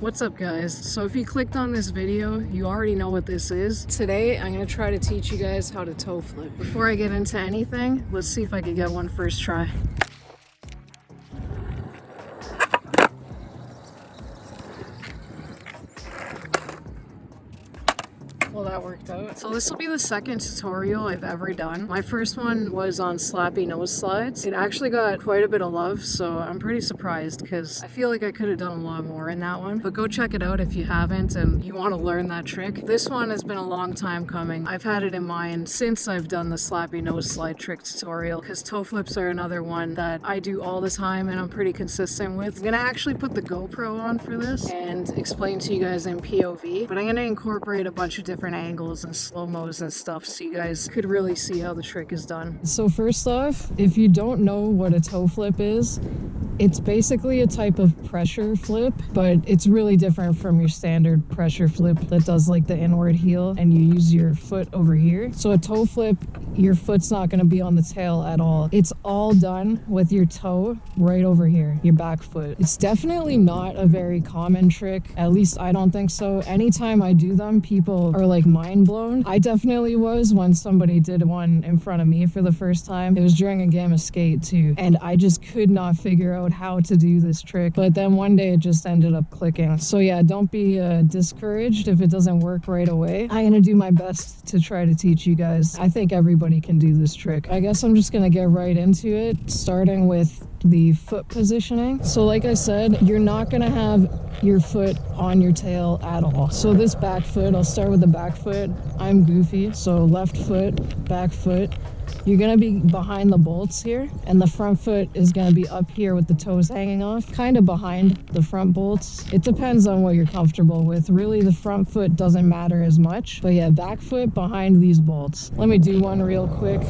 What's up guys? So if you clicked on this video, you already know what this is. Today I'm going to try to teach you guys how to toe flip. Before I get into anything, let's see if I can get one first try. Well, that worked out. So this will be the second tutorial I've ever done. My first one was on slappy nose slides. It actually got quite a bit of love, so I'm pretty surprised because I feel like I could have done a lot more in that one. But go check it out if you haven't and you want to learn that trick. This one has been a long time coming. I've had it in mind since I've done the slappy nose slide trick tutorial because toe flips are another one that I do all the time and I'm pretty consistent with. I'm going to actually put the GoPro on for this and explain to you guys in POV, but I'm going to incorporate a bunch of different angles and slow-mos and stuff so you guys could really see how the trick is done. So first off, if you don't know what a toe flip is, it's basically a type of pressure flip, but it's really different from your standard pressure flip that does like the inward heel and you use your foot over here. So a toe flip, your foot's not going to be on the tail at all. It's all done with your toe right over here, your back foot. It's definitely not a very common trick. At least I don't think so. Anytime I do them, people are like mind blown. I definitely was when somebody did one in front of me for the first time. It was during a game of skate too, and I just could not figure out how to do this trick, but then one day it just ended up clicking. So yeah, don't be discouraged if it doesn't work right away. I'm gonna do my best to try to teach you guys. I think everybody can do this trick. I guess I'm just gonna get right into it, starting with the foot positioning. So like I said, you're not gonna have your foot on your tail at all. So this back foot, I'll start with the back foot. I'm goofy, so left foot, back foot. You're gonna be behind the bolts here, and the front foot is gonna be up here with the toes hanging off, kind of behind the front bolts. It depends on what you're comfortable with. Really, the front foot doesn't matter as much, but yeah, back foot behind these bolts. Let me do one real quick.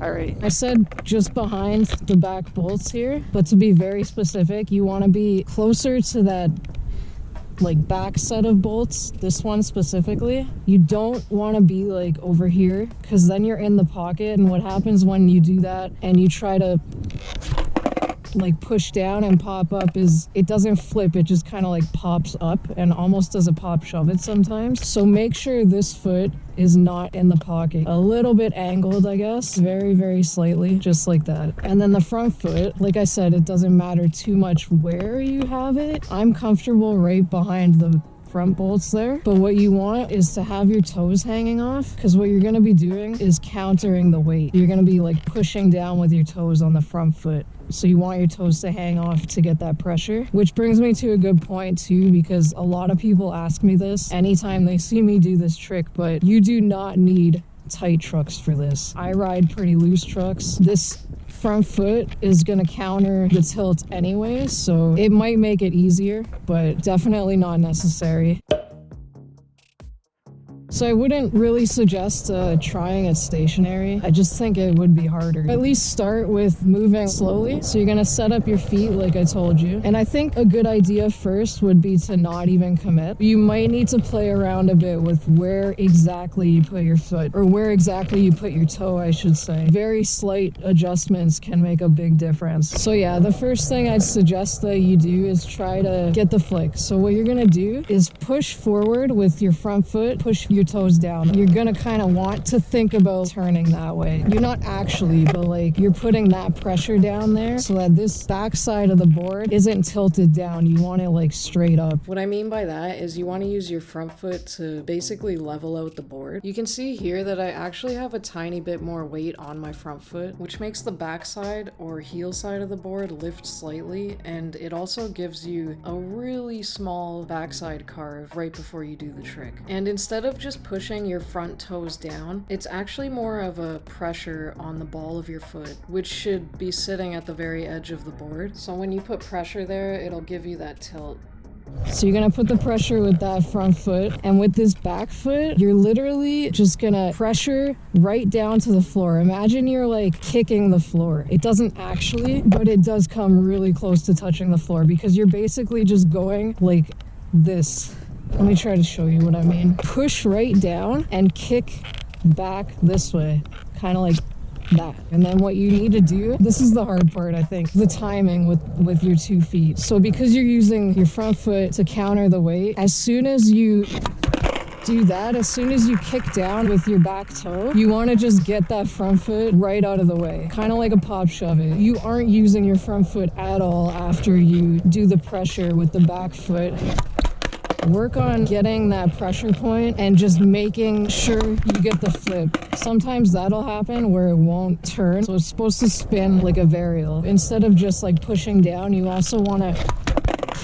All right, I said just behind the back bolts here, but to be very specific, you want to be closer to that like back set of bolts, this one specifically. You don't want to be like over here because then you're in the pocket, and what happens when you do that and you try to like push down and pop up is it doesn't flip, it just kind of like pops up and almost does a pop shove it sometimes. So make sure this foot is not in the pocket, a little bit angled, I guess, very slightly, just like that. And then the front foot, like I said, it doesn't matter too much where you have it. I'm comfortable right behind the front bolts there, but what you want is to have your toes hanging off, because what you're going to be doing is countering the weight. You're going to be like pushing down with your toes on the front foot. So you want your toes to hang off to get that pressure, which brings me to a good point too, because a lot of people ask me this anytime they see me do this trick, but you do not need tight trucks for this. I ride pretty loose trucks. This front foot is going to counter the tilt anyway, so it might make it easier, but definitely not necessary. So I wouldn't really suggest trying it stationary. I just think it would be harder. At least start with moving slowly. So you're gonna set up your feet like I told you. And I think a good idea first would be to not even commit. You might need to play around a bit with where exactly you put your foot, or where exactly you put your toe, I should say. Very slight adjustments can make a big difference. So yeah, the first thing I'd suggest that you do is try to get the flick. So what you're gonna do is push forward with your front foot, push your toes down. You're gonna kind of want to think about turning that way. You're not actually, but like you're putting that pressure down there so that this back side of the board isn't tilted down. You want it like straight up. What I mean by that is you want to use your front foot to basically level out the board. You can see here that I actually have a tiny bit more weight on my front foot, which makes the back side or heel side of the board lift slightly, and it also gives you a really small backside carve right before you do the trick. And instead of just pushing your front toes down, it's actually more of a pressure on the ball of your foot, which should be sitting at the very edge of the board. So when you put pressure there, it'll give you that tilt. So you're gonna put the pressure with that front foot, and with this back foot, you're literally just gonna pressure right down to the floor. Imagine you're like kicking the floor. It doesn't actually, but it does come really close to touching the floor because you're basically just going like this. Let me try to show you what I mean. Push right down and kick back this way, kind of like that. And then what you need to do, this is the hard part, I think, the timing with your 2 feet. So because you're using your front foot to counter the weight, as soon as you do that, as soon as you kick down with your back toe, you want to just get that front foot right out of the way, kind of like a pop shove it. You aren't using your front foot at all after you do the pressure with the back foot. Work on getting that pressure point and just making sure you get the flip. Sometimes that'll happen where it won't turn, so it's supposed to spin like a varial. Instead of just like pushing down, you also want to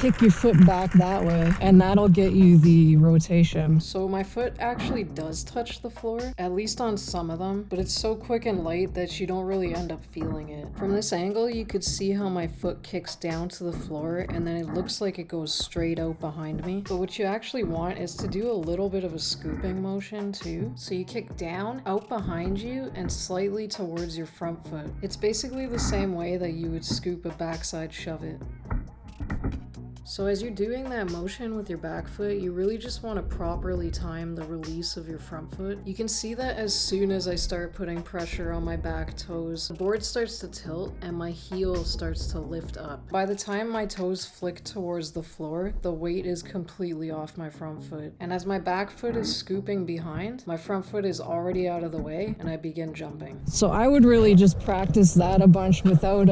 kick your foot back that way, and that'll get you the rotation. So my foot actually does touch the floor, at least on some of them, but it's so quick and light that you don't really end up feeling it. From this angle, you could see how my foot kicks down to the floor, and then it looks like it goes straight out behind me. But what you actually want is to do a little bit of a scooping motion too. So you kick down, out behind you, and slightly towards your front foot. It's basically the same way that you would scoop a backside shove it. So as you're doing that motion with your back foot, you really just want to properly time the release of your front foot. You can see that as soon as I start putting pressure on my back toes, the board starts to tilt and my heel starts to lift up. By the time my toes flick towards the floor, the weight is completely off my front foot. And as my back foot is scooping behind, my front foot is already out of the way and I begin jumping. So I would really just practice that a bunch without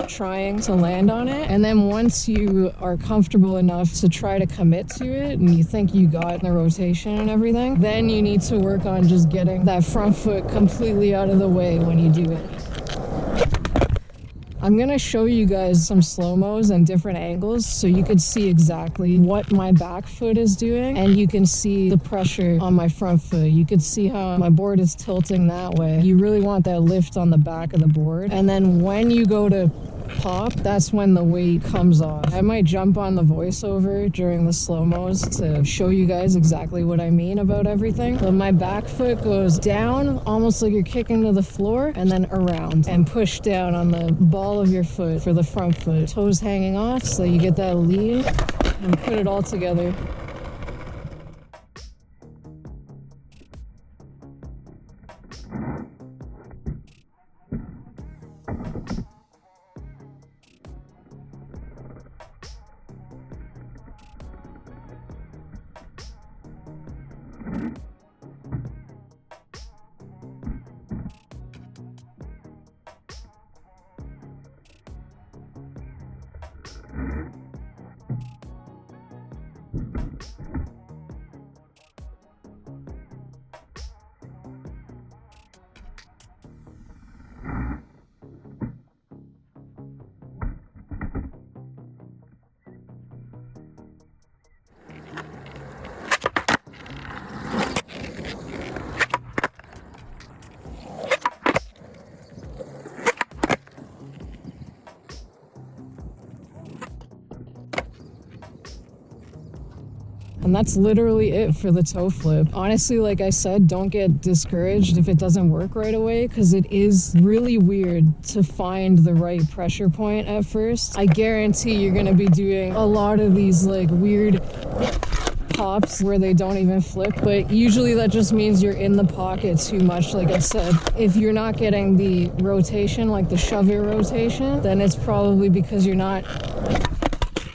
trying to land on it, and then once you are comfortable enough to try to commit to it and you think you got the rotation and everything, then you need to work on just getting that front foot completely out of the way when you do it. I'm gonna show you guys some slow-mos and different angles so you can see exactly what my back foot is doing, and you can see the pressure on my front foot. You can see how my board is tilting that way. You really want that lift on the back of the board, and then when you go to pop, that's when the weight comes off. I might jump on the voiceover during the slow-mos to show you guys exactly what I mean about everything. But my back foot goes down, almost like you're kicking to the floor, and then around and push down on the ball of your foot for the front foot. Toes hanging off so you get that lean and put it all together. And that's literally it for the toe flip. Honestly, like I said, don't get discouraged if it doesn't work right away, because it is really weird to find the right pressure point at first. I guarantee you're gonna be doing a lot of these like weird pops where they don't even flip, but usually that just means you're in the pocket too much. Like I said, if you're not getting the rotation, like the shove it rotation, then it's probably because you're not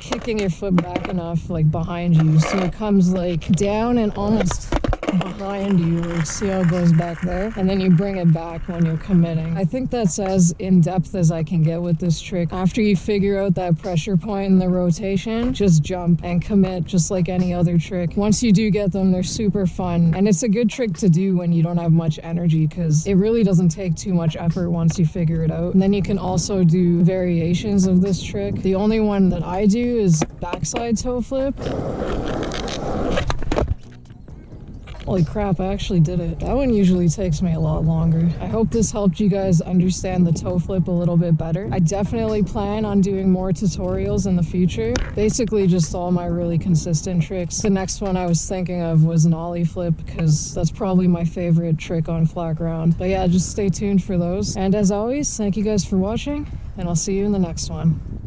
kicking your foot back enough, like behind you, so it comes like down and almost behind you. Like, see how it goes back there, and then you bring it back when you're committing. I think that's as in depth as I can get with this trick. After you figure out that pressure point and the rotation, just jump and commit just like any other trick. Once you do get them, they're super fun, and it's a good trick to do when you don't have much energy, because it really doesn't take too much effort once you figure it out. And then you can also do variations of this trick. The only one that I do is backside toe flip. Holy crap, I actually did it. That one usually takes me a lot longer. I hope this helped you guys understand the toe flip a little bit better. I definitely plan on doing more tutorials in the future. Basically just all my really consistent tricks. The next one I was thinking of was an ollie flip, because that's probably my favorite trick on flat ground. But yeah, just stay tuned for those. And as always, thank you guys for watching, and I'll see you in the next one.